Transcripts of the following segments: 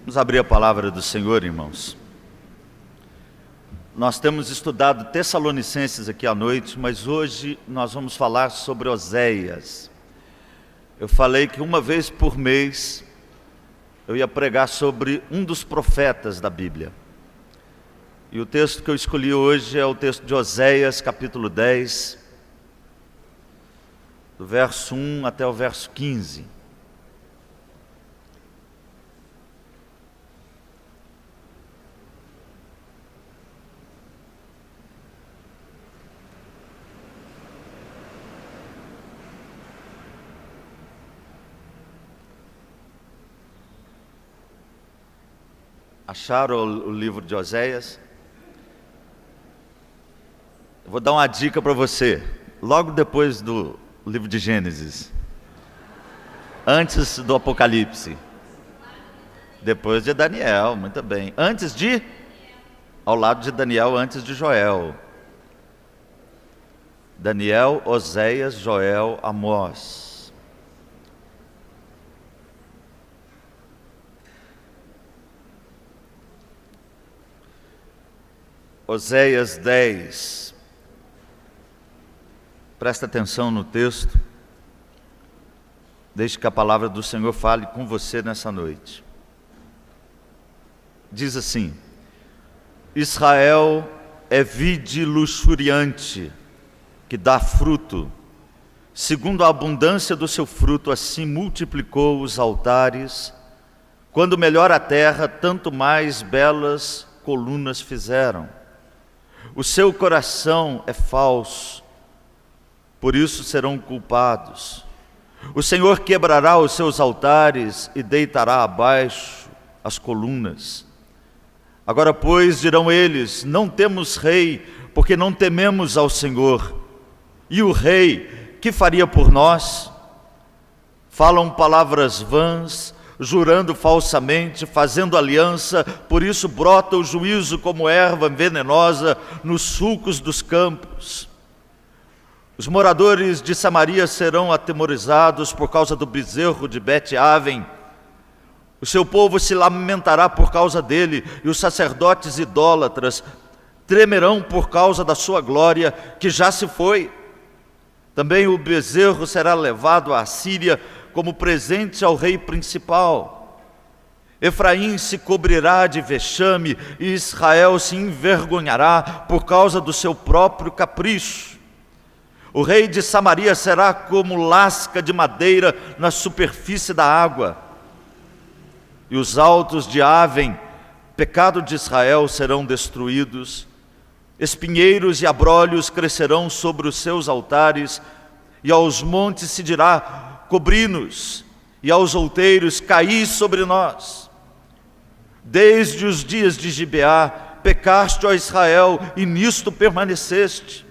Vamos abrir a palavra do Senhor, irmãos. Nós temos estudado Tessalonicenses aqui à noite, mas hoje nós vamos falar sobre Oséias. Eu falei que uma vez por mês eu ia pregar sobre um dos profetas da Bíblia. E o texto que eu escolhi hoje é o texto de Oséias, capítulo 10, do verso 1 até o verso 15. Acharam o livro de Oséias? Eu vou dar uma dica para você, logo depois do livro de Gênesis, antes do Apocalipse, depois de Daniel, muito bem, ao lado de Daniel, antes de Joel. Daniel, Oséias, Joel, Amós. Oséias 10, presta atenção no texto, deixe que a palavra do Senhor fale com você nessa noite. Diz assim: Israel é vide luxuriante, que dá fruto, segundo a abundância do seu fruto, assim multiplicou os altares. Quando melhora a terra, tanto mais belas colunas fizeram. O seu coração é falso, por isso serão culpados. O Senhor quebrará os seus altares e deitará abaixo as colunas. Agora, pois, dirão eles: não temos rei, porque não tememos ao Senhor. E o rei, que faria por nós? Falam palavras vãs, jurando falsamente, fazendo aliança, por isso brota o juízo como erva venenosa nos sulcos dos campos. Os moradores de Samaria serão atemorizados por causa do bezerro de Bet-Aven. O seu povo se lamentará por causa dele, e os sacerdotes idólatras tremerão por causa da sua glória, que já se foi. Também o bezerro será levado à Síria como presente ao rei principal. Efraim se cobrirá de vexame e Israel se envergonhará por causa do seu próprio capricho. O rei de Samaria será como lasca de madeira na superfície da água. E os altos de Aven, pecado de Israel, serão destruídos. Espinheiros e abrolhos crescerão sobre os seus altares, e aos montes se dirá: cobri-nos, e aos outeiros: caí sobre nós. Desde os dias de Gibeá pecaste, ó Israel, e nisto permaneceste.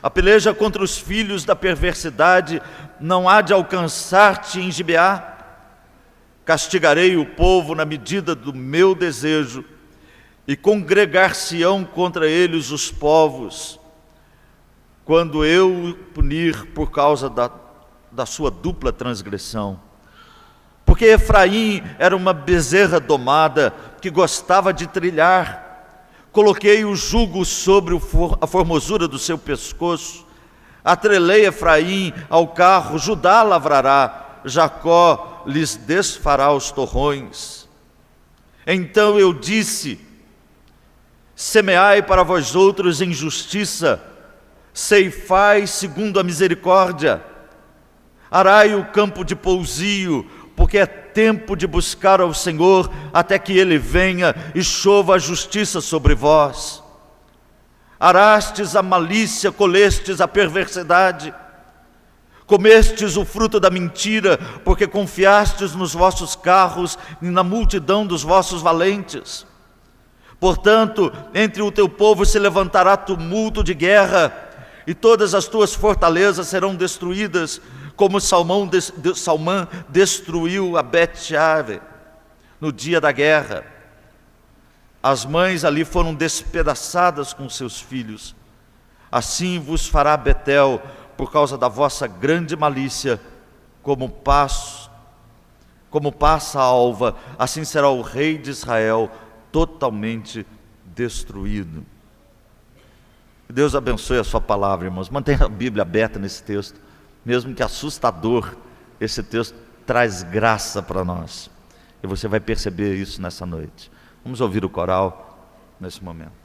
A peleja contra os filhos da perversidade não há de alcançar-te em Gibeá. Castigarei o povo na medida do meu desejo, e congregar-se-ão contra eles os povos, quando eu punir por causa da sua dupla transgressão. Porque Efraim era uma bezerra domada, que gostava de trilhar. Coloquei o jugo sobre a formosura do seu pescoço. Atrelei Efraim ao carro, Judá lavrará, Jacó lhes desfará os torrões. Então eu disse: semeai para vós outros em justiça, ceifai segundo a misericórdia. Arai o campo de pousio, porque é tempo de buscar ao Senhor, até que Ele venha e chova a justiça sobre vós. Arastes a malícia, colestes a perversidade. Comestes o fruto da mentira, porque confiastes nos vossos carros e na multidão dos vossos valentes. Portanto, entre o teu povo se levantará tumulto de guerra, e todas as tuas fortalezas serão destruídas, como Salmão destruiu a Bet-Aven no dia da guerra. As mães ali foram despedaçadas com seus filhos. Assim vos fará Betel, por causa da vossa grande malícia, como pasto Como passa a alva, assim será o rei de Israel totalmente destruído. Que Deus abençoe a sua palavra, irmãos. Mantenha a Bíblia aberta nesse texto, mesmo que assustador, esse texto traz graça para nós. E você vai perceber isso nessa noite. Vamos ouvir o coral nesse momento.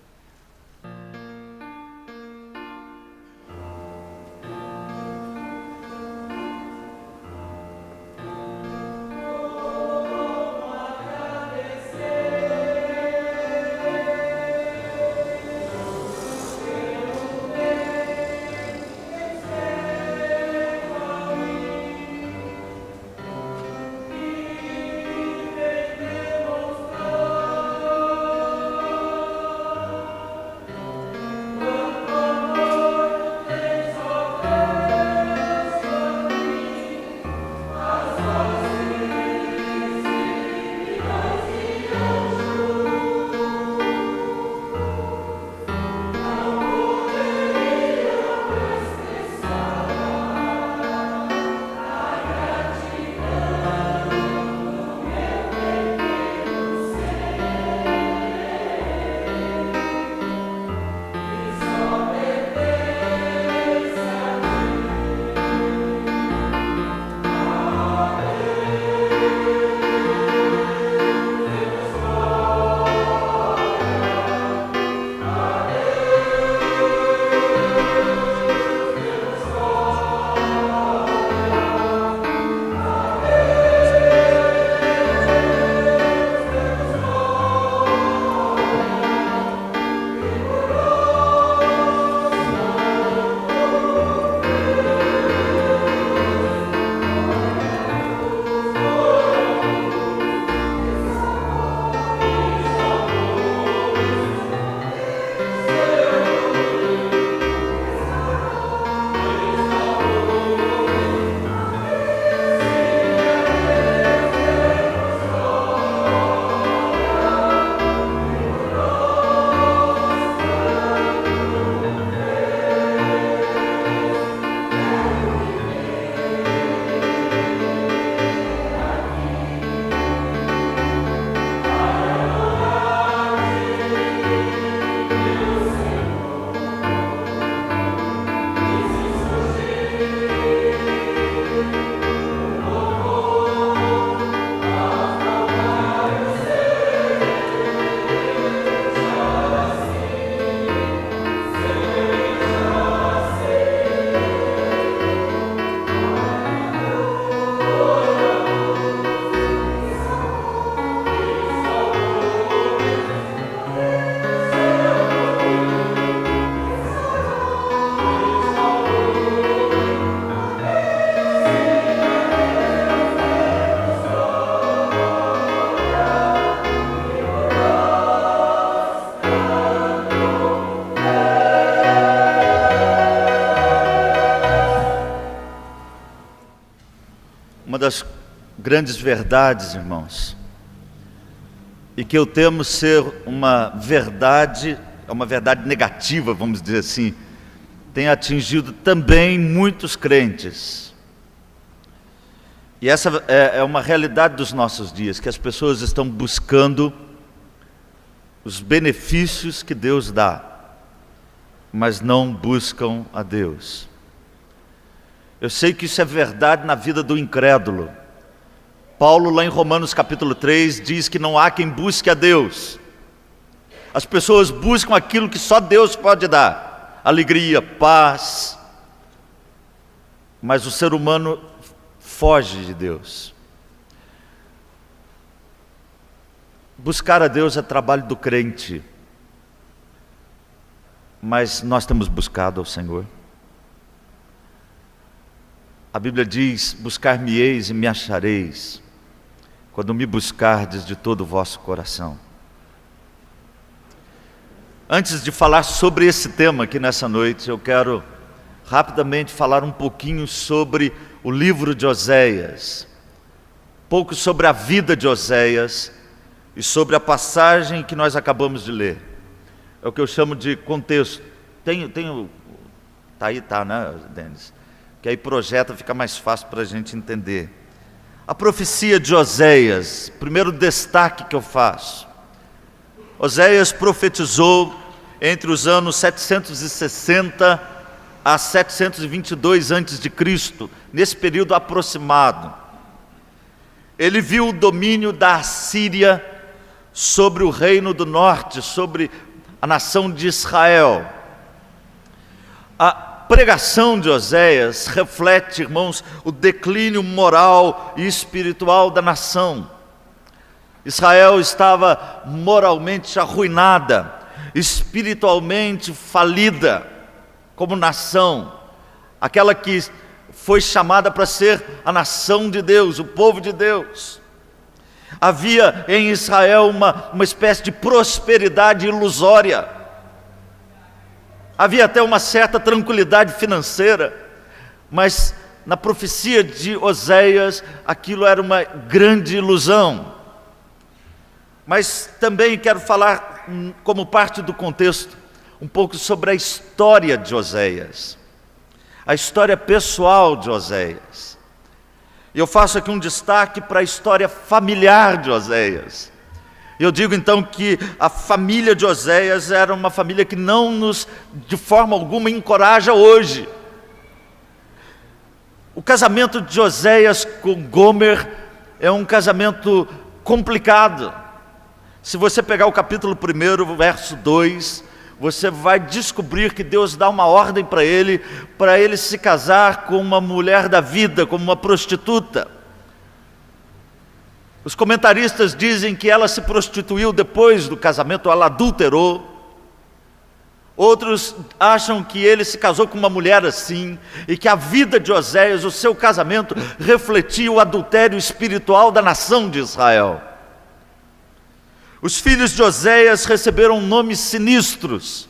Uma das grandes verdades, irmãos, e que eu temo ser uma verdade negativa, vamos dizer assim, tem atingido também muitos crentes. E essa é uma realidade dos nossos dias, que as pessoas estão buscando os benefícios que Deus dá, mas não buscam a Deus. Eu sei que isso é verdade na vida do incrédulo. Paulo, lá em Romanos capítulo 3, diz que não há quem busque a Deus. As pessoas buscam aquilo que só Deus pode dar: alegria, paz. Mas o ser humano foge de Deus. Buscar a Deus é trabalho do crente. Mas nós temos buscado ao Senhor. A Bíblia diz: buscar-me-eis e me achareis, quando me buscardes de todo o vosso coração. Antes de falar sobre esse tema aqui nessa noite, eu quero rapidamente falar um pouquinho sobre o livro de Oséias, pouco sobre a vida de Oséias e sobre a passagem que nós acabamos de ler. É o que eu chamo de contexto. Tá aí, né, Denis? Que aí projeta, fica mais fácil para a gente entender. A profecia de Oséias, primeiro destaque que eu faço. Oséias profetizou entre os anos 760 a 722 a.C., nesse período aproximado. Ele viu o domínio da Assíria sobre o reino do norte, sobre a nação de Israel. A pregação de Oséias reflete, irmãos, o declínio moral e espiritual da nação. Israel estava moralmente arruinada, espiritualmente falida como nação, aquela que foi chamada para ser a nação de Deus, o povo de Deus. Havia em Israel uma espécie de prosperidade ilusória. Havia até uma certa tranquilidade financeira, mas na profecia de Oséias aquilo era uma grande ilusão. Mas também quero falar, como parte do contexto, um pouco sobre a história de Oséias, a história pessoal de Oséias. E eu faço aqui um destaque para a história familiar de Oséias. Eu digo então que a família de Oséias era uma família que não nos, de forma alguma, encoraja hoje. O casamento de Oséias com Gomer é um casamento complicado. Se você pegar o capítulo 1, verso 2, você vai descobrir que Deus dá uma ordem para ele se casar com uma mulher da vida, como uma prostituta. Os comentaristas dizem que ela se prostituiu depois do casamento, ela adulterou. Outros acham que ele se casou com uma mulher assim, e que a vida de Oséias, o seu casamento, refletia o adultério espiritual da nação de Israel. Os filhos de Oséias receberam nomes sinistros.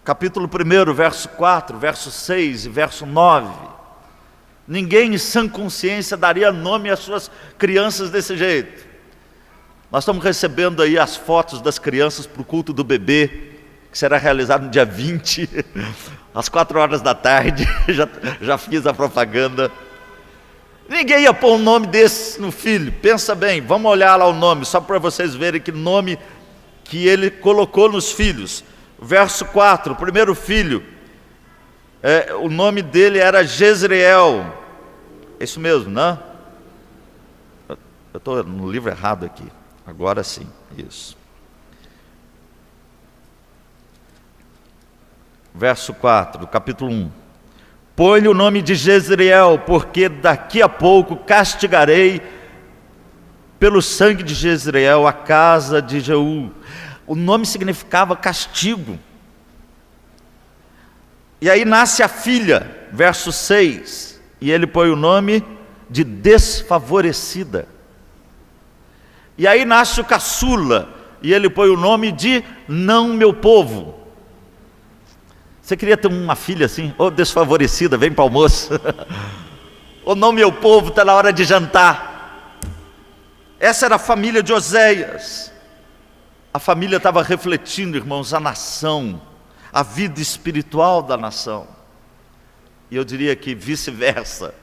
Capítulo 1, verso 4, verso 6 e verso 9. Ninguém em sã consciência daria nome às suas crianças desse jeito. Nós estamos recebendo aí as fotos das crianças para o culto do bebê, que será realizado no dia 20, às 4 horas da tarde. Já fiz a propaganda. Ninguém ia pôr um nome desse no filho. Pensa bem, vamos olhar lá o nome, só para vocês verem que nome que ele colocou nos filhos. Verso 4, o primeiro filho, o nome dele era Jezreel. É isso mesmo, não? Eu estou no livro errado aqui. Agora sim, isso. Verso 4, do capítulo 1. Põe-lhe o nome de Jezreel, porque daqui a pouco castigarei pelo sangue de Jezreel a casa de Jeú. O nome significava castigo. E aí nasce a filha, verso 6, e ele põe o nome de desfavorecida. E aí nasce o caçula, e ele põe o nome de não meu povo. Você queria ter uma filha assim, ô desfavorecida, vem para o almoço. Ou não meu povo, está na hora de jantar. Essa era a família de Oséias. A família estava refletindo, irmãos, a nação, a vida espiritual da nação. E eu diria que vice-versa.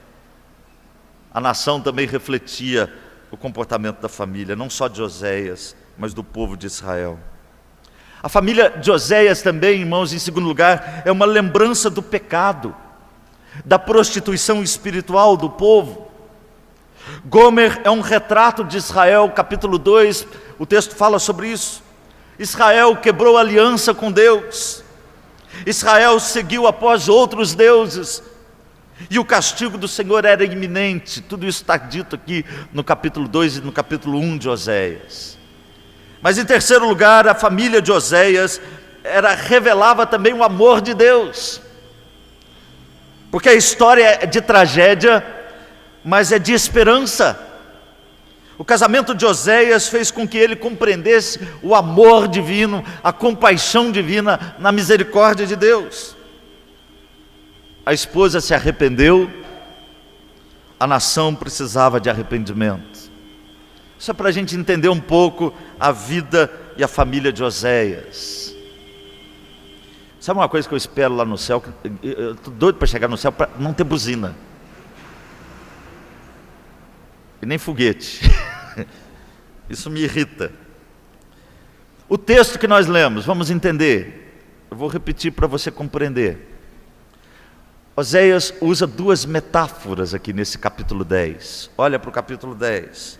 A nação também refletia o comportamento da família, não só de Oséias, mas do povo de Israel. A família de Oséias também, irmãos, em segundo lugar, é uma lembrança do pecado, da prostituição espiritual do povo. Gomer é um retrato de Israel, capítulo 2, o texto fala sobre isso. Israel quebrou aliança com Deus. Israel seguiu após outros deuses. E o castigo do Senhor era iminente. Tudo isso está dito aqui no capítulo 2 e no capítulo 1 de Oséias. Mas em terceiro lugar, a família de Oséias revelava também o amor de Deus. Porque a história é de tragédia, mas é de esperança. O casamento de Oséias fez com que ele compreendesse o amor divino, a compaixão divina na misericórdia de Deus. A esposa se arrependeu, a nação precisava de arrependimento. Isso é para a gente entender um pouco a vida e a família de Oséias. Sabe uma coisa que eu espero lá no céu? Eu estou doido para chegar no céu para não ter buzina. e nem foguete. Isso me irrita. O texto que nós lemos, vamos entender. Eu vou repetir para você compreender. Oséias usa duas metáforas aqui nesse capítulo 10. Olha para o capítulo 10.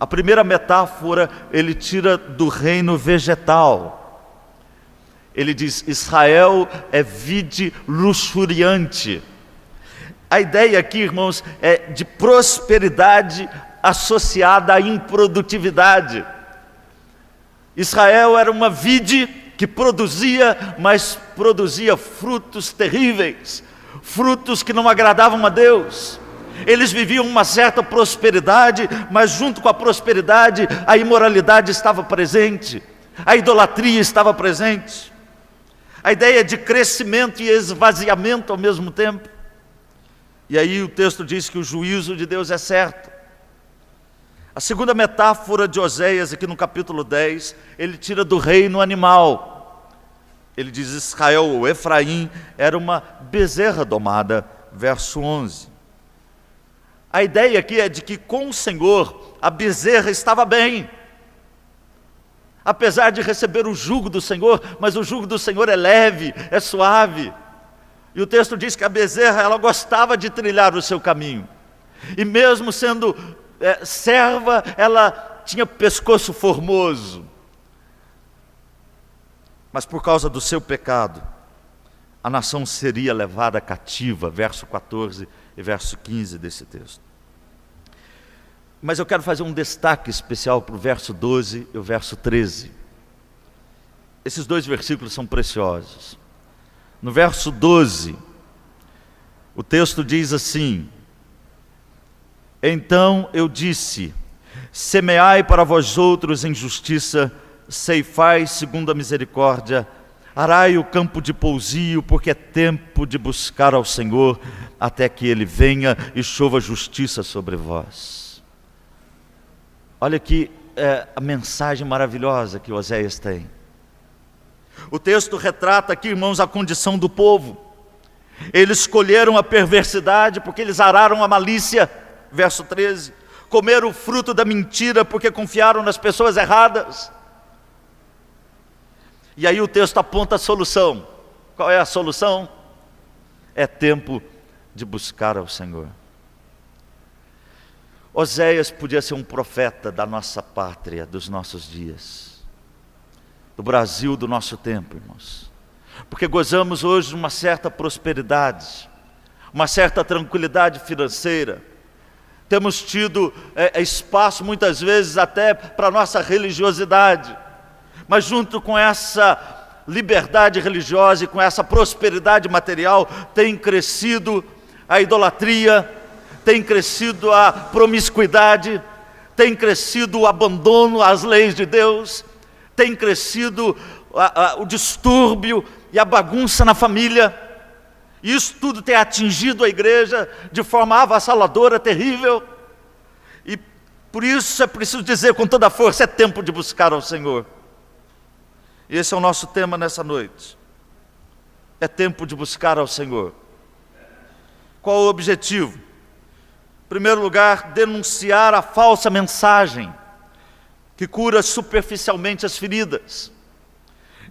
A primeira metáfora ele tira do reino vegetal. Ele diz: Israel é vide luxuriante. A ideia aqui, irmãos, é de prosperidade associada à improdutividade. Israel era uma vide que produzia, mas produzia frutos terríveis, frutos que não agradavam a Deus. Eles viviam uma certa prosperidade, mas junto com a prosperidade, a imoralidade estava presente, a idolatria estava presente, a ideia de crescimento e esvaziamento ao mesmo tempo. E aí o texto diz que o juízo de Deus é certo. A segunda metáfora de Oséias, aqui no capítulo 10, ele tira do reino animal. Ele diz: Israel, ou Efraim, era uma bezerra domada, verso 11. A ideia aqui é de que com o Senhor, a bezerra estava bem. Apesar de receber o jugo do Senhor, mas o jugo do Senhor é leve, é suave. E o texto diz que a bezerra, ela gostava de trilhar o seu caminho. E mesmo sendo serva, ela tinha pescoço formoso. Mas por causa do seu pecado, a nação seria levada cativa, verso 14 e verso 15 desse texto. Mas eu quero fazer um destaque especial para o verso 12 e o verso 13. Esses dois versículos são preciosos. No verso 12, o texto diz assim: Então eu disse: semeai para vós outros em justiça, ceifai segundo a misericórdia, arai o campo de pousio, porque é tempo de buscar ao Senhor, até que Ele venha e chova justiça sobre vós. Olha aqui a mensagem maravilhosa que Oséias tem. O texto retrata aqui, irmãos, a condição do povo. Eles escolheram a perversidade porque eles araram a malícia, verso 13. Comeram o fruto da mentira porque confiaram nas pessoas erradas. E aí o texto aponta a solução. Qual é a solução? É tempo de buscar ao Senhor. Oséias podia ser um profeta da nossa pátria, dos nossos dias, do Brasil do nosso tempo, irmãos. Porque gozamos hoje de uma certa prosperidade, uma certa tranquilidade financeira. Temos tido espaço muitas vezes até para a nossa religiosidade. Mas junto com essa liberdade religiosa e com essa prosperidade material, tem crescido a idolatria, tem crescido a promiscuidade, tem crescido o abandono às leis de Deus, tem crescido o distúrbio e a bagunça na família. Isso tudo tem atingido a igreja de forma avassaladora, terrível. E por isso é preciso dizer com toda a força: é tempo de buscar ao Senhor. E esse é o nosso tema nessa noite. É tempo de buscar ao Senhor. Qual o objetivo? Em primeiro lugar, denunciar a falsa mensagem que cura superficialmente as feridas.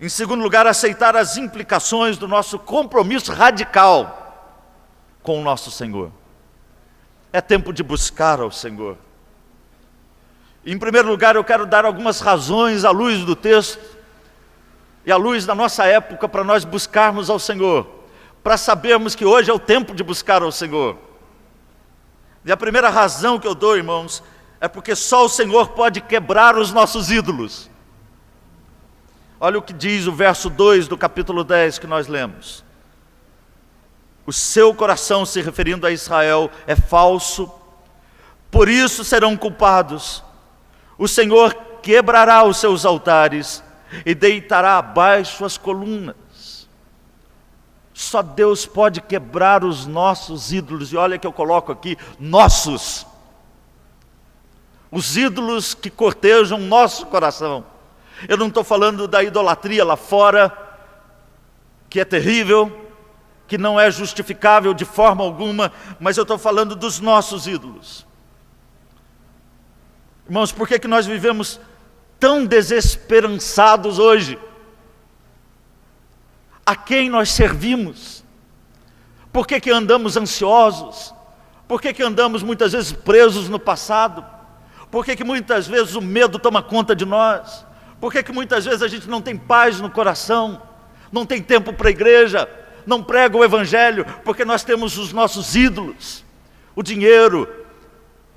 Em segundo lugar, aceitar as implicações do nosso compromisso radical com o nosso Senhor. É tempo de buscar ao Senhor. Em primeiro lugar, eu quero dar algumas razões à luz do texto e à luz da nossa época para nós buscarmos ao Senhor, para sabermos que hoje é o tempo de buscar ao Senhor. E a primeira razão que eu dou, irmãos, é porque só o Senhor pode quebrar os nossos ídolos. Olha o que diz o verso 2 do capítulo 10 que nós lemos. O seu coração, se referindo a Israel, é falso, por isso serão culpados. O Senhor quebrará os seus altares e deitará abaixo as colunas. Só Deus pode quebrar os nossos ídolos. E olha que eu coloco aqui, nossos. Os ídolos que cortejam nosso coração. Eu não estou falando da idolatria lá fora, que é terrível, que não é justificável de forma alguma, mas eu estou falando dos nossos ídolos. Irmãos, por que nós vivemos tão desesperançados hoje? A quem nós servimos? Por que andamos ansiosos? Por que andamos muitas vezes presos no passado? Por que muitas vezes o medo toma conta de nós? Por que muitas vezes a gente não tem paz no coração? Não tem tempo para a igreja? Não prega o evangelho? Porque nós temos os nossos ídolos. O dinheiro,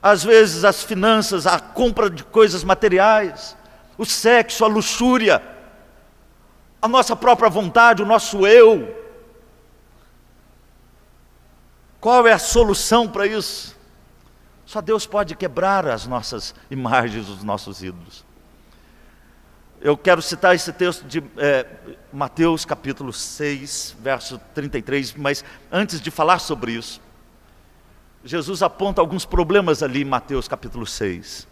às vezes as finanças, a compra de coisas materiais, o sexo, a luxúria, a nossa própria vontade, o nosso eu. Qual é a solução para isso? Só Deus pode quebrar as nossas imagens, os nossos ídolos. Eu quero citar esse texto de Mateus capítulo 6, verso 33, mas antes de falar sobre isso, Jesus aponta alguns problemas ali em Mateus capítulo 6.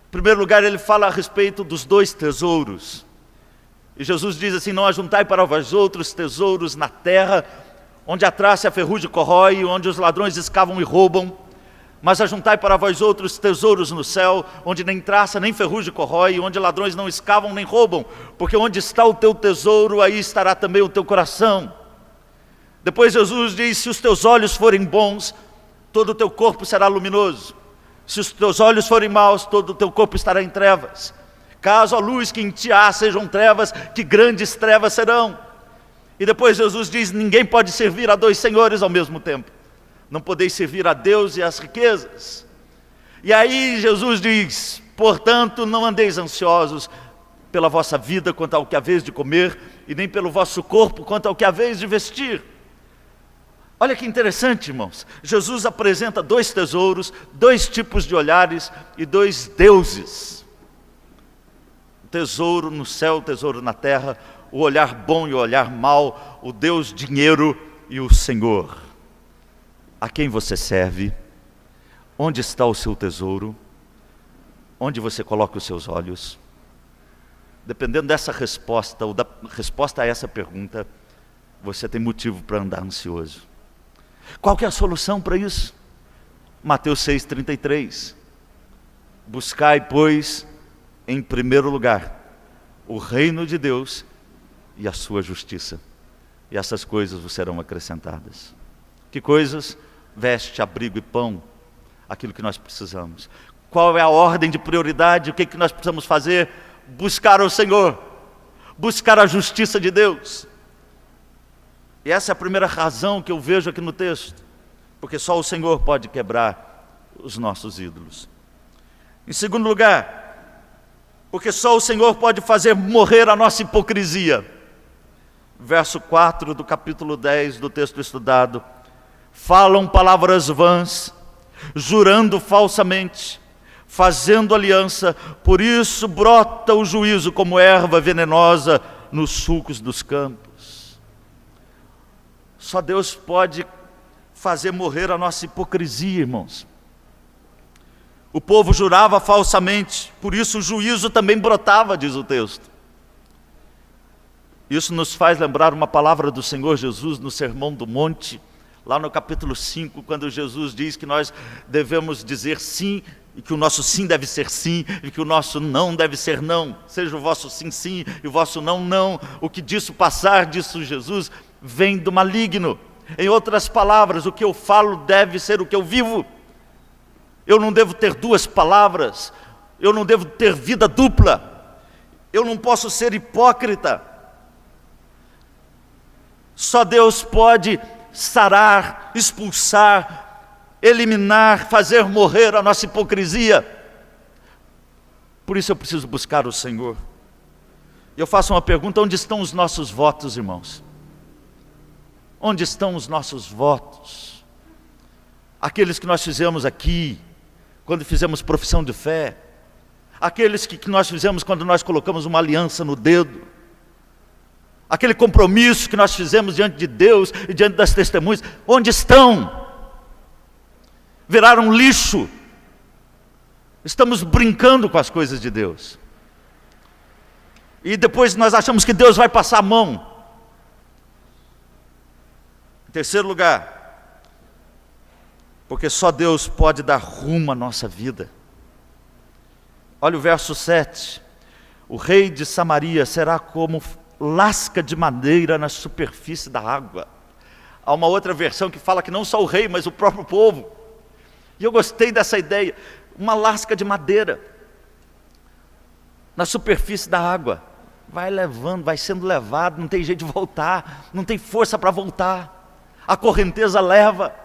Em primeiro lugar, ele fala a respeito dos 2 tesouros. E Jesus diz assim: não ajuntai para vós outros tesouros na terra, onde a traça e a ferrugem corrói, onde os ladrões escavam e roubam, mas ajuntai para vós outros tesouros no céu, onde nem traça nem ferrugem corrói, onde ladrões não escavam nem roubam, porque onde está o teu tesouro, aí estará também o teu coração. Depois Jesus diz: se os teus olhos forem bons, todo o teu corpo será luminoso. Se os teus olhos forem maus, todo o teu corpo estará em trevas. Caso a luz que em ti há sejam trevas, que grandes trevas serão. E depois Jesus diz: ninguém pode servir a 2 senhores ao mesmo tempo. Não podeis servir a Deus e às riquezas. E aí Jesus diz: portanto, não andeis ansiosos pela vossa vida quanto ao que haveis de comer, e nem pelo vosso corpo quanto ao que haveis de vestir. Olha que interessante, irmãos. Jesus apresenta 2 tesouros, 2 tipos de olhares e 2 deuses. O tesouro no céu, o tesouro na terra, o olhar bom e o olhar mau, o Deus dinheiro e o Senhor. A quem você serve? Onde está o seu tesouro? Onde você coloca os seus olhos? Dependendo dessa resposta, ou da resposta a essa pergunta, você tem motivo para andar ansioso. Qual que é a solução para isso? Mateus 6,33. Buscai, pois, em primeiro lugar, o reino de Deus e a sua justiça, e essas coisas vos serão acrescentadas. Que coisas? Veste, abrigo e pão, aquilo que nós precisamos. Qual é a ordem de prioridade? O que nós precisamos fazer? Buscar o Senhor, buscar a justiça de Deus. E essa é a primeira razão que eu vejo aqui no texto, porque só o Senhor pode quebrar os nossos ídolos. Em segundo lugar, porque só o Senhor pode fazer morrer a nossa hipocrisia. Verso 4 do capítulo 10 do texto estudado: falam palavras vãs, jurando falsamente, fazendo aliança, por isso brota o juízo como erva venenosa nos sulcos dos campos. Só Deus pode fazer morrer a nossa hipocrisia, irmãos. O povo jurava falsamente, por isso o juízo também brotava, diz o texto. Isso nos faz lembrar uma palavra do Senhor Jesus no Sermão do Monte, lá no capítulo 5, quando Jesus diz que nós devemos dizer sim, e que o nosso sim deve ser sim, e que o nosso não deve ser não. Seja o vosso sim, sim, e o vosso não, não. O que disso passar, disse Jesus, vem do maligno. Em outras palavras, o que eu falo deve ser o que eu vivo. Eu não devo ter 2 palavras, eu não devo ter vida dupla, eu não posso ser hipócrita. Só Deus pode sarar, expulsar, eliminar, fazer morrer a nossa hipocrisia. Por isso eu preciso buscar o Senhor. Eu faço uma pergunta: onde estão os nossos votos, irmãos? Onde estão os nossos votos? Aqueles que nós fizemos aqui, quando fizemos profissão de fé. Aqueles que nós fizemos quando nós colocamos uma aliança no dedo. Aquele compromisso que nós fizemos diante de Deus e diante das testemunhas. Onde estão? Viraram lixo. Estamos brincando com as coisas de Deus. E depois nós achamos que Deus vai passar a mão. Em terceiro lugar, porque só Deus pode dar rumo à nossa vida. Olha o verso 7. O rei de Samaria será como lasca de madeira na superfície da água. Há uma outra versão que fala que não só o rei, mas o próprio povo. E eu gostei dessa ideia. Uma lasca de madeira na superfície da água. Vai levando, vai sendo levado, não tem jeito de voltar, não tem força para voltar. A correnteza leva.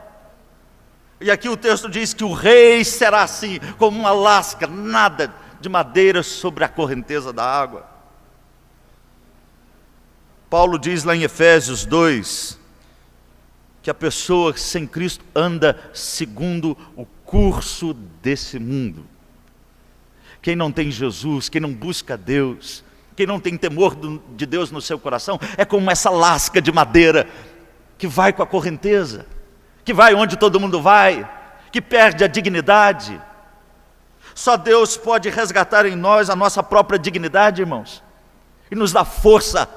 E aqui o texto diz que o rei será assim, como uma lasca, nada de madeira sobre a correnteza da água. Paulo diz lá em Efésios 2, que a pessoa sem Cristo anda segundo o curso desse mundo. Quem não tem Jesus, quem não busca Deus, quem não tem temor de Deus no seu coração, é como essa lasca de madeira que vai com a correnteza, que vai onde todo mundo vai, que perde a dignidade. Só Deus pode resgatar em nós a nossa própria dignidade, irmãos, e nos dar força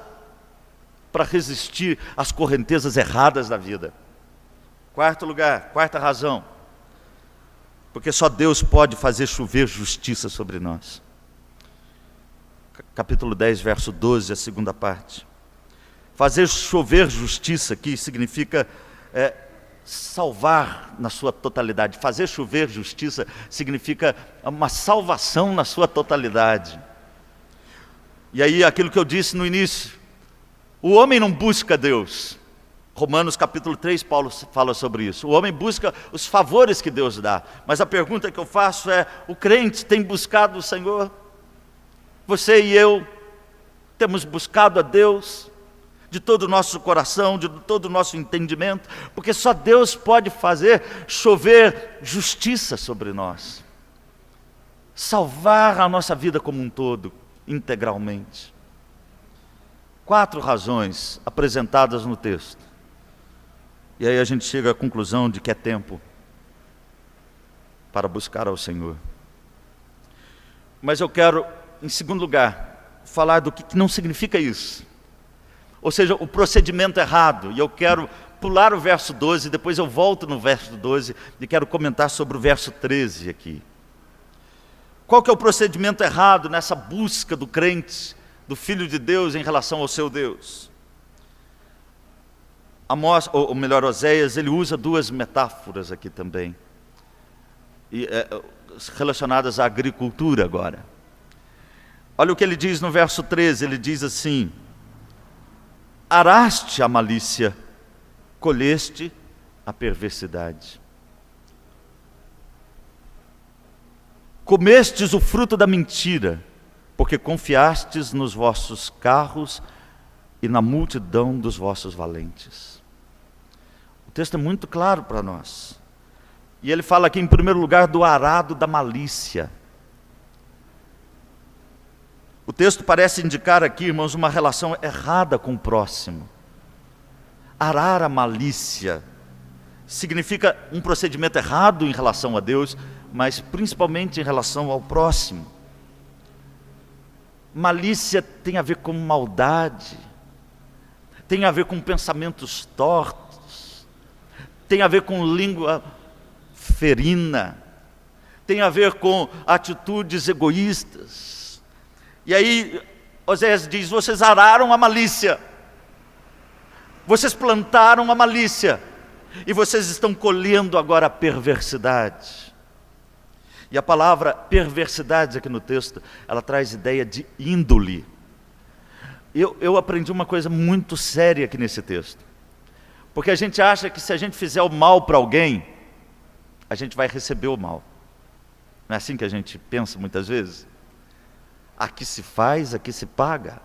para resistir às correntezas erradas da vida. Quarto lugar, quarta razão, porque só Deus pode fazer chover justiça sobre nós. Capítulo 10, verso 12, a segunda parte. Fazer chover justiça aqui significa salvar na sua totalidade. Fazer chover justiça significa uma salvação na sua totalidade. E aí aquilo que eu disse no início, o homem não busca Deus. Romanos capítulo 3, Paulo fala sobre isso. O homem busca os favores que Deus dá. Mas a pergunta que eu faço é, o crente tem buscado o Senhor? Você e eu temos buscado a Deus de todo o nosso coração, de todo o nosso entendimento, porque só Deus pode fazer chover justiça sobre nós, salvar a nossa vida como um todo, integralmente. 4 razões apresentadas no texto. E aí a gente chega à conclusão de que é tempo para buscar ao Senhor. Mas eu quero, em segundo lugar, falar do que não significa isso. Ou seja, o procedimento errado. E eu quero pular o verso 12, depois eu volto no verso 12 e quero comentar sobre o verso 13 aqui. Qual que é o procedimento errado nessa busca do crente, do Filho de Deus em relação ao seu Deus? Amós, ou melhor, Oséias, ele usa 2 metáforas aqui também, relacionadas à agricultura agora. Olha o que ele diz no verso 13, ele diz assim: araste a malícia, colheste a perversidade. Comestes o fruto da mentira, porque confiastes nos vossos carros e na multidão dos vossos valentes. O texto é muito claro para nós. E ele fala aqui em primeiro lugar do arado da malícia. O texto parece indicar aqui, irmãos, uma relação errada com o próximo. Arar a malícia significa um procedimento errado em relação a Deus, mas principalmente em relação ao próximo. Malícia tem a ver com maldade, tem a ver com pensamentos tortos, tem a ver com língua ferina, tem a ver com atitudes egoístas. E aí Oséias diz: vocês araram a malícia, vocês plantaram a malícia, e vocês estão colhendo agora a perversidade. E a palavra perversidade aqui no texto, ela traz ideia de índole. Eu aprendi uma coisa muito séria aqui nesse texto, porque a gente acha que se a gente fizer o mal para alguém, a gente vai receber o mal. Não é assim que a gente pensa muitas vezes? Aqui se faz, aqui se paga.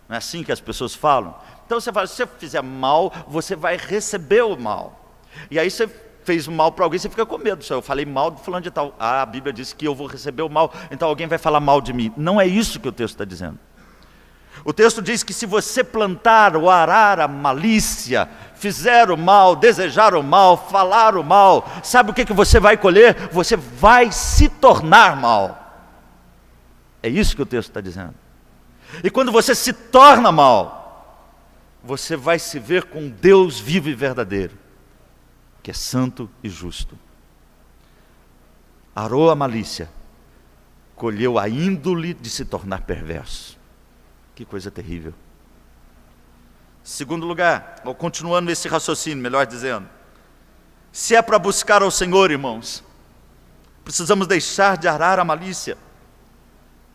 Não é assim que as pessoas falam? Então você fala, se você fizer mal, você vai receber o mal. E aí você fez mal para alguém, você fica com medo. Eu falei mal de fulano de tal. Ah, a Bíblia diz que eu vou receber o mal, então alguém vai falar mal de mim. Não é isso que o texto está dizendo. O texto diz que se você plantar ou arar a malícia, fizer o mal, desejar o mal, falar o mal, sabe o que você vai colher? Você vai se tornar mal. É isso que o texto está dizendo. E quando você se torna mal, você vai se ver com Deus vivo e verdadeiro, que é santo e justo. Arou a malícia, colheu a índole de se tornar perverso. Que coisa terrível. Segundo lugar, ou continuando esse raciocínio, melhor dizendo, se é para buscar ao Senhor, irmãos, precisamos deixar de arar a malícia.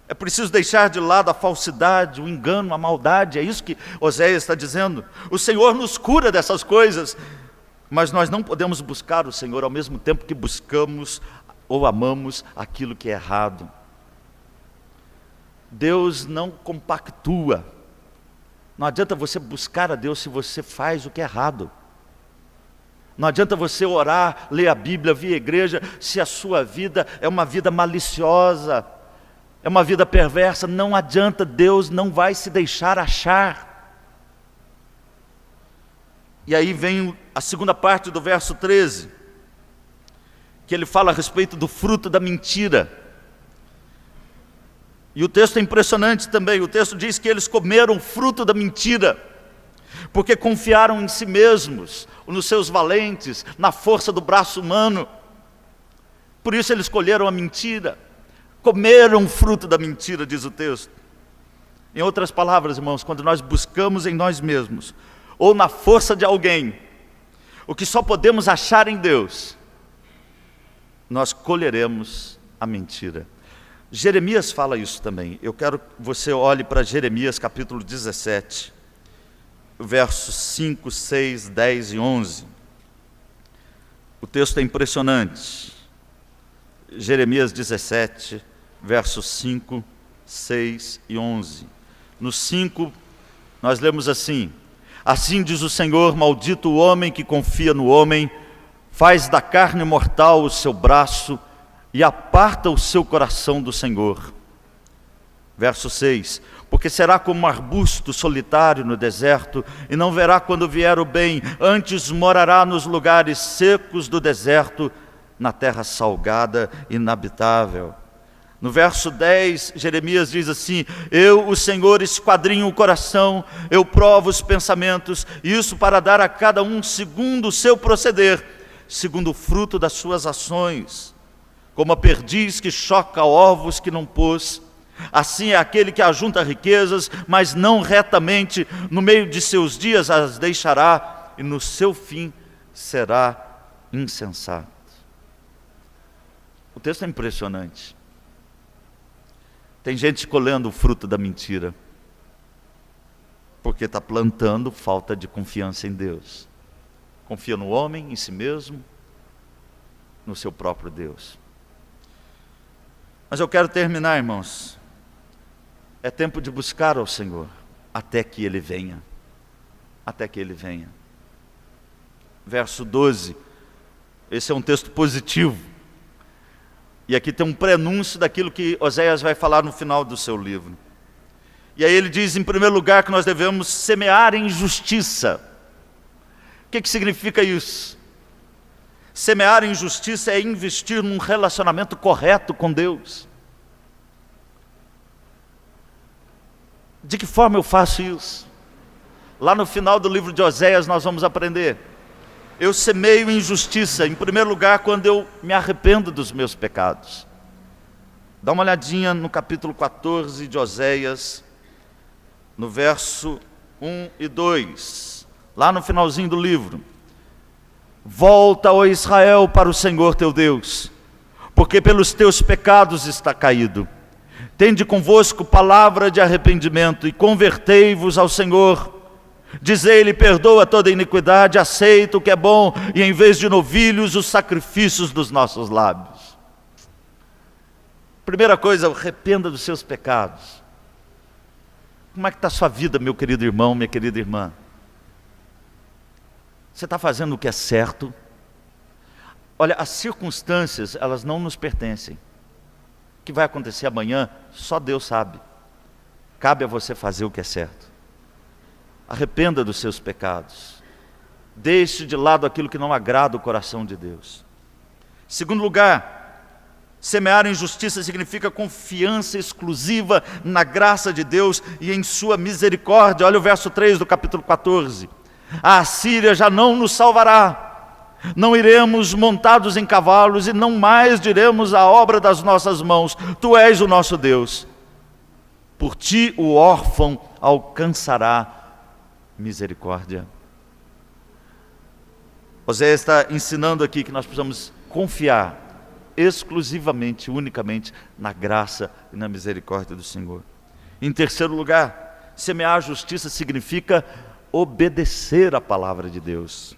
É preciso deixar de lado a falsidade, o engano, a maldade. É isso que Oséias está dizendo. O Senhor nos cura dessas coisas, mas nós não podemos buscar o Senhor ao mesmo tempo que buscamos ou amamos aquilo que é errado. Deus não compactua. Não adianta você buscar a Deus se você faz o que é errado. Não adianta você orar, ler a Bíblia, vir à igreja, se a sua vida é uma vida maliciosa, é uma vida perversa. Não adianta, Deus não vai se deixar achar. E aí vem a segunda parte do verso 13, que ele fala a respeito do fruto da mentira. E o texto é impressionante também. O texto diz que eles comeram o fruto da mentira, porque confiaram em si mesmos, nos seus valentes, na força do braço humano. Por isso eles escolheram a mentira, comeram o fruto da mentira, diz o texto. Em outras palavras, irmãos, quando nós buscamos em nós mesmos, ou na força de alguém, o que só podemos achar em Deus, nós colheremos a mentira. Jeremias fala isso também. Eu quero que você olhe para Jeremias capítulo 17, versos 5, 6, 10 e 11. O texto é impressionante. Jeremias 17, versos 5, 6 e 11. No 5, nós lemos assim: assim diz o Senhor, maldito o homem que confia no homem, faz da carne mortal o seu braço, e aparta o seu coração do Senhor. Verso 6, porque será como um arbusto solitário no deserto, e não verá quando vier o bem, antes morará nos lugares secos do deserto, na terra salgada e inabitável. No verso 10, Jeremias diz assim: eu, o Senhor, esquadrinho o coração, eu provo os pensamentos, isso para dar a cada um segundo o seu proceder, segundo o fruto das suas ações. Como a perdiz que choca ovos que não pôs, assim é aquele que ajunta riquezas, mas não retamente, no meio de seus dias as deixará, e no seu fim será insensato. O texto é impressionante. Tem gente colhendo o fruto da mentira, porque está plantando falta de confiança em Deus. Confia no homem, em si mesmo, no seu próprio Deus. Mas eu quero terminar, irmãos. É tempo de buscar ao Senhor, até que Ele venha. Até que Ele venha. Verso 12. Esse é um texto positivo. E aqui tem um prenúncio daquilo que Oséias vai falar no final do seu livro. E aí ele diz, em primeiro lugar, que nós devemos semear em justiça. O que significa isso? Semear em justiça é investir num relacionamento correto com Deus. De que forma eu faço isso? Lá no final do livro de Oséias nós vamos aprender. Eu semeio em justiça, em primeiro lugar, quando eu me arrependo dos meus pecados. Dá uma olhadinha no capítulo 14 de Oséias, no verso 1 e 2, lá no finalzinho do livro. Volta, ó Israel, para o Senhor teu Deus, porque pelos teus pecados está caído. Tende convosco palavra de arrependimento e convertei-vos ao Senhor. Dizei-lhe, perdoa toda iniquidade, aceita o que é bom, e em vez de novilhos, os sacrifícios dos nossos lábios. Primeira coisa, arrependa dos seus pecados. Como é que está a sua vida, meu querido irmão, minha querida irmã? Você está fazendo o que é certo? Olha, as circunstâncias, elas não nos pertencem. O que vai acontecer amanhã, só Deus sabe. Cabe a você fazer o que é certo. Arrependa dos seus pecados. Deixe de lado aquilo que não agrada o coração de Deus. Segundo lugar, semear em justiça significa confiança exclusiva na graça de Deus e em sua misericórdia. Olha o verso 3 do capítulo 14. A Assíria já não nos salvará, Não iremos montados em cavalos e não mais diremos a obra das nossas mãos. Tu és o nosso Deus. Por ti o órfão alcançará misericórdia. Oséias está ensinando aqui que nós precisamos confiar exclusivamente, unicamente na graça e na misericórdia do Senhor. Em terceiro lugar, semear a justiça significa obedecer a palavra de Deus.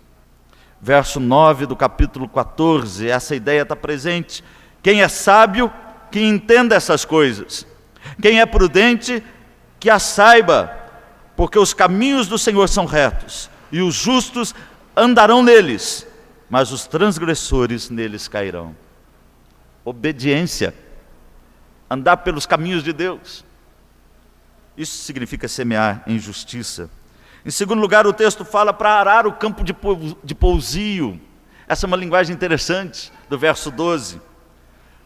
Verso 9 do capítulo 14, essa ideia está presente. Quem é sábio, que entenda essas coisas. Quem é prudente, que a saiba, porque os caminhos do Senhor são retos, e os justos andarão neles, mas os transgressores neles cairão. Obediência, andar pelos caminhos de Deus. Isso significa semear em justiça. Em segundo lugar, o texto fala para arar o campo de pousio. Essa é uma linguagem interessante, do verso 12.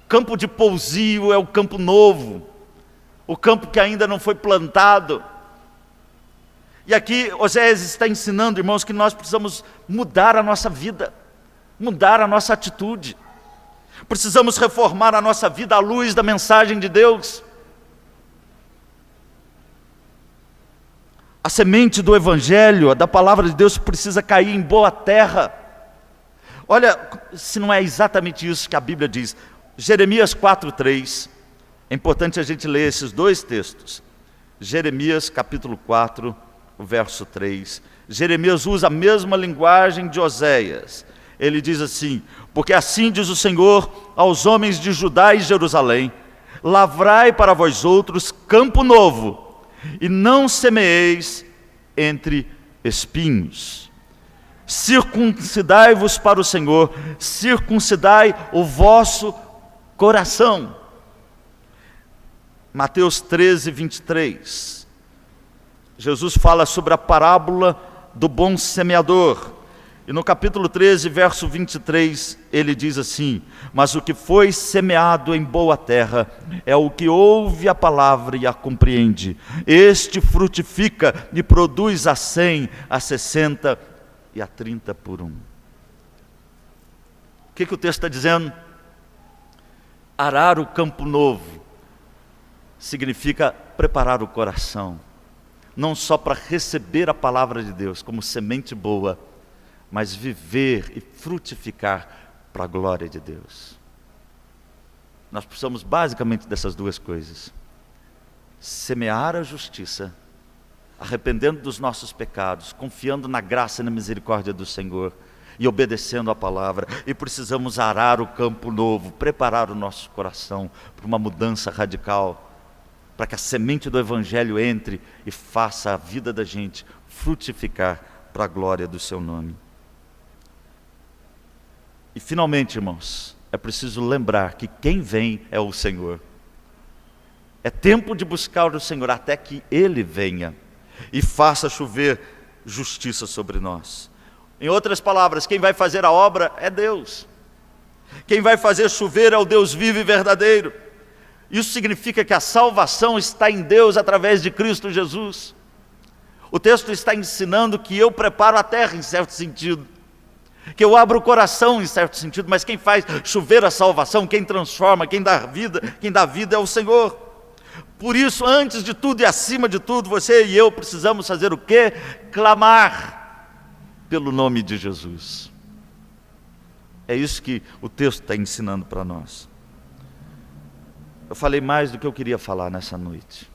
Campo de pousio é o campo novo, o campo que ainda não foi plantado. E aqui Oséias está ensinando, irmãos, que nós precisamos mudar a nossa vida, mudar a nossa atitude. Precisamos reformar a nossa vida à luz da mensagem de Deus. A semente do Evangelho, da palavra de Deus, precisa cair em boa terra. Olha, se não é exatamente isso que a Bíblia diz. Jeremias 4:3. É importante a gente ler esses dois textos. Jeremias capítulo 4, o verso 3. Jeremias usa a mesma linguagem de Oséias. Ele diz assim: porque assim diz o Senhor aos homens de Judá e Jerusalém: lavrai para vós outros campo novo, e não semeeis entre espinhos. Circuncidai-vos para o Senhor, circuncidai o vosso coração. Mateus 13:23. Jesus fala sobre a parábola do bom semeador. E no capítulo 13, verso 23, ele diz assim: mas o que foi semeado em boa terra é o que ouve a palavra e a compreende. Este frutifica e produz a 100, a 60 e a 30 por 1. O que o texto está dizendo? Arar o campo novo significa preparar o coração, não só para receber a palavra de Deus como semente boa, mas viver e frutificar para a glória de Deus. Nós precisamos basicamente dessas duas coisas: semear a justiça, arrependendo dos nossos pecados, confiando na graça e na misericórdia do Senhor e obedecendo a palavra. E precisamos arar o campo novo, preparar o nosso coração para uma mudança radical, para que a semente do Evangelho entre e faça a vida da gente frutificar para a glória do seu nome. E finalmente, irmãos, é preciso lembrar que quem vem é o Senhor. É tempo de buscar o Senhor até que Ele venha e faça chover justiça sobre nós. Em outras palavras, quem vai fazer a obra é Deus. Quem vai fazer chover é o Deus vivo e verdadeiro. Isso significa que a salvação está em Deus através de Cristo Jesus. O texto está ensinando que eu preparo a terra em certo sentido, que eu abro o coração em certo sentido, mas quem faz chover a salvação, quem transforma, quem dá vida é o Senhor. Por isso, antes de tudo e acima de tudo, você e eu precisamos fazer o quê? Clamar pelo nome de Jesus. É isso que o texto está ensinando para nós. Eu falei mais do que eu queria falar nessa noite.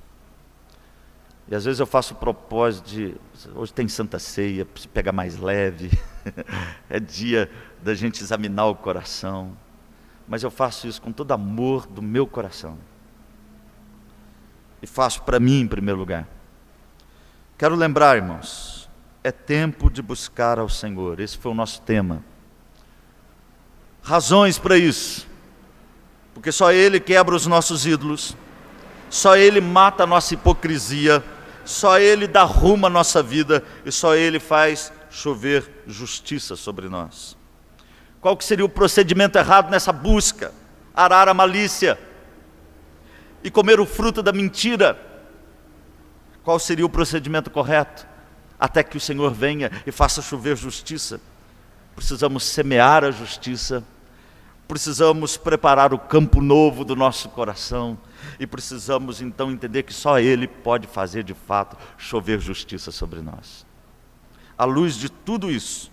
E às vezes eu faço o propósito de, hoje tem Santa Ceia, para se pegar mais leve, é dia da gente examinar o coração, mas eu faço isso com todo amor do meu coração, e faço para mim em primeiro lugar. Quero lembrar, irmãos, é tempo de buscar ao Senhor, esse foi o nosso tema. Razões para isso, porque só Ele quebra os nossos ídolos, só Ele mata a nossa hipocrisia, só Ele dá rumo à nossa vida, e só Ele faz chover justiça sobre nós. Qual que seria o procedimento errado nessa busca? Arar a malícia e comer o fruto da mentira. Qual seria o procedimento correto? Até que o Senhor venha e faça chover justiça. precisamos semear a justiça, precisamos preparar o campo novo do nosso coração e precisamos então entender que só Ele pode fazer de fato chover justiça sobre nós. À luz de tudo isso,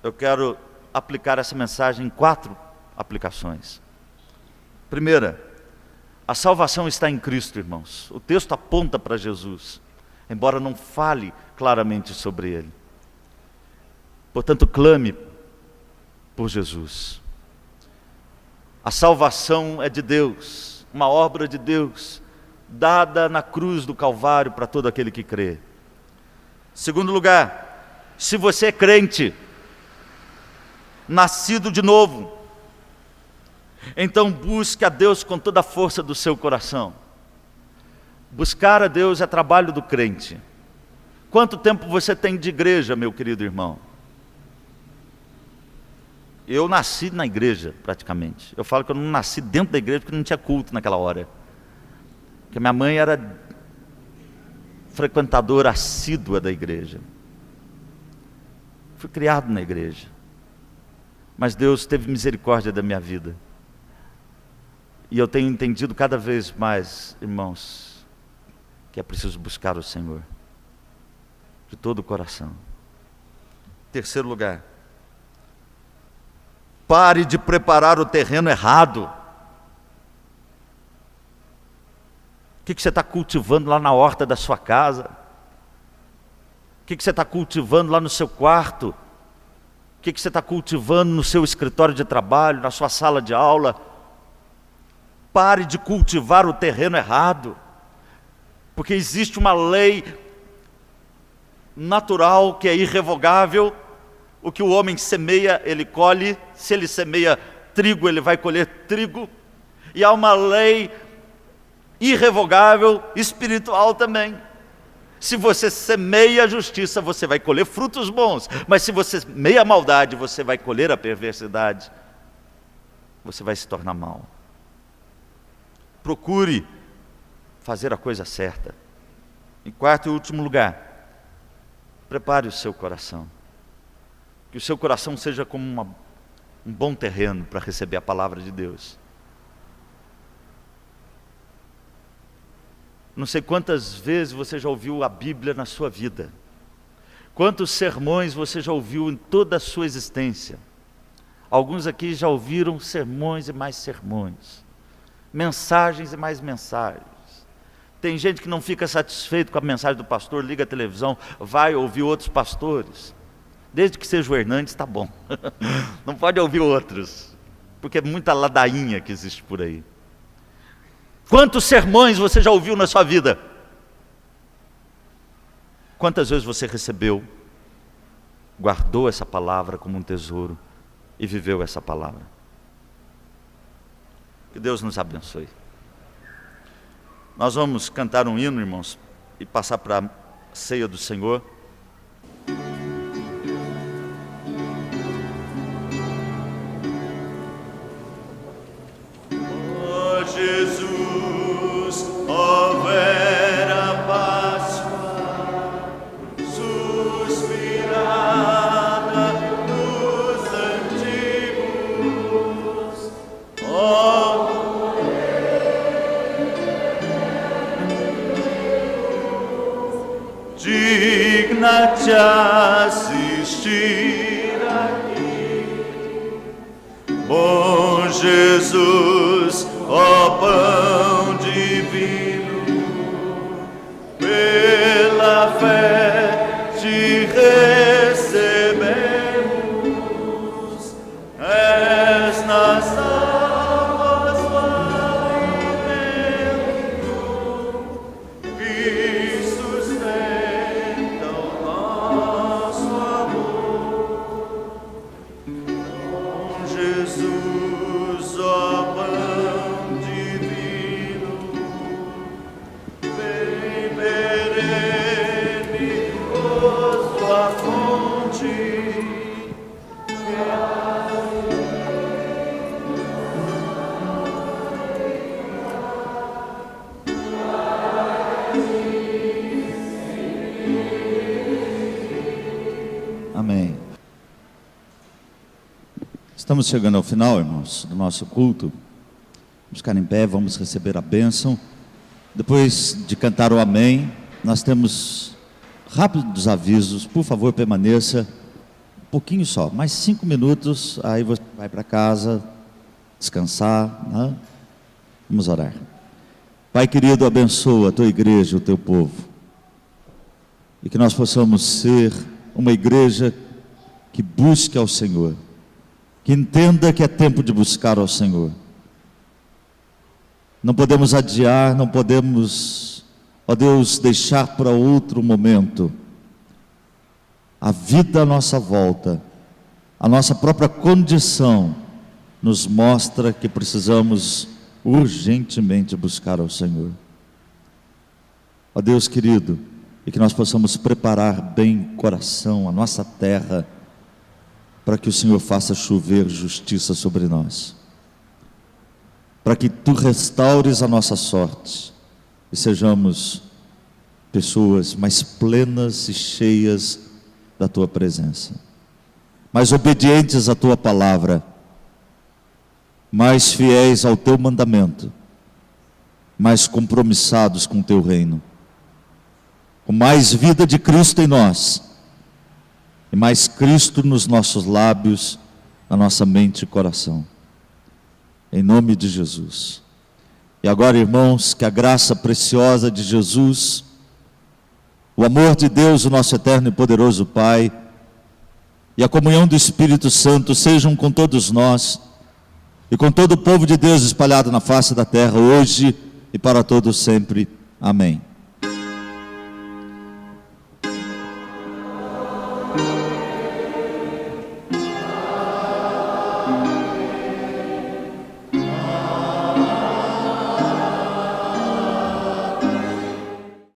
eu quero aplicar essa mensagem em 4 aplicações. Primeira, a salvação está em Cristo, irmãos. O texto aponta para Jesus, embora não fale claramente sobre Ele. Portanto, clame por Jesus. A salvação é de Deus, uma obra de Deus, dada na cruz do Calvário para todo aquele que crê. Segundo lugar, se você é crente, nascido de novo, então busque a Deus com toda a força do seu coração. Buscar a Deus é trabalho do crente. Quanto tempo você tem de igreja, meu querido irmão? Eu nasci na igreja, praticamente. Eu falo que eu não nasci dentro da igreja porque não tinha culto naquela hora. Porque minha mãe era frequentadora assídua da igreja. Fui criado na igreja. Mas Deus teve misericórdia da minha vida. E eu tenho entendido cada vez mais, irmãos, que é preciso buscar o Senhor de todo o coração. Terceiro lugar, pare de preparar o terreno errado. O que você está cultivando lá na horta da sua casa? O que você está cultivando lá no seu quarto? O que você está cultivando no seu escritório de trabalho, na sua sala de aula? Pare de cultivar o terreno errado, porque existe uma lei natural que é irrevogável. O que o homem semeia, ele colhe. Se ele semeia trigo, ele vai colher trigo. E há uma lei irrevogável, espiritual também. Se você semeia a justiça, você vai colher frutos bons. Mas se você semeia a maldade, você vai colher a perversidade. Você vai se tornar mau. Procure fazer a coisa certa. Em quarto e último lugar, prepare o seu coração. Que o seu coração seja como um bom terreno para receber a palavra de Deus. Não sei quantas vezes você já ouviu a Bíblia na sua vida. Quantos sermões você já ouviu em toda a sua existência. Alguns aqui já ouviram sermões e mais sermões. Mensagens e mais mensagens. Tem gente que não fica satisfeito com a mensagem do pastor, liga a televisão, vai ouvir outros pastores. Desde que seja o Hernandes, está bom. Não pode ouvir outros, porque é muita ladainha que existe por aí. Quantos sermões você já ouviu na sua vida? Quantas vezes você recebeu, guardou essa palavra como um tesouro e viveu essa palavra? Que Deus nos abençoe. Nós vamos cantar um hino, irmãos, e passar para a ceia do Senhor. Ó Jesus, ó vera Páscoa, suspirada dos antigos, ó digna-te assistir aqui, bom Jesus, ó pão divino, pela fé te recebemos, és nas almas o alimento que sustenta o nosso amor. Com Jesus, ó pão divino, vem perene Estamos chegando ao final, irmãos, do nosso culto. Vamos ficar em pé, vamos receber a bênção. Depois de cantar o amém, nós temos rápidos avisos. Por favor, permaneça um pouquinho só, mais 5 minutos, aí você vai para casa, descansar, né? Vamos orar. Pai querido, abençoa a tua igreja, o teu povo, e que nós possamos ser uma igreja que busque ao Senhor, que entenda que é tempo de buscar ao Senhor. Não podemos adiar, não podemos, ó Deus, deixar para outro momento. A vida à nossa volta, a nossa própria condição, nos mostra que precisamos urgentemente buscar ao Senhor. Ó Deus querido, e que nós possamos preparar bem o coração, a nossa terra, para que o Senhor faça chover justiça sobre nós, para que Tu restaures a nossa sorte e sejamos pessoas mais plenas e cheias da Tua presença, mais obedientes à Tua palavra, mais fiéis ao Teu mandamento, mais compromissados com o Teu reino, com mais vida de Cristo em nós, e mais Cristo nos nossos lábios, na nossa mente e coração, em nome de Jesus. E agora, irmãos, que a graça preciosa de Jesus, o amor de Deus, o nosso eterno e poderoso Pai, e a comunhão do Espírito Santo sejam com todos nós, e com todo o povo de Deus espalhado na face da terra, hoje e para todos sempre. Amém.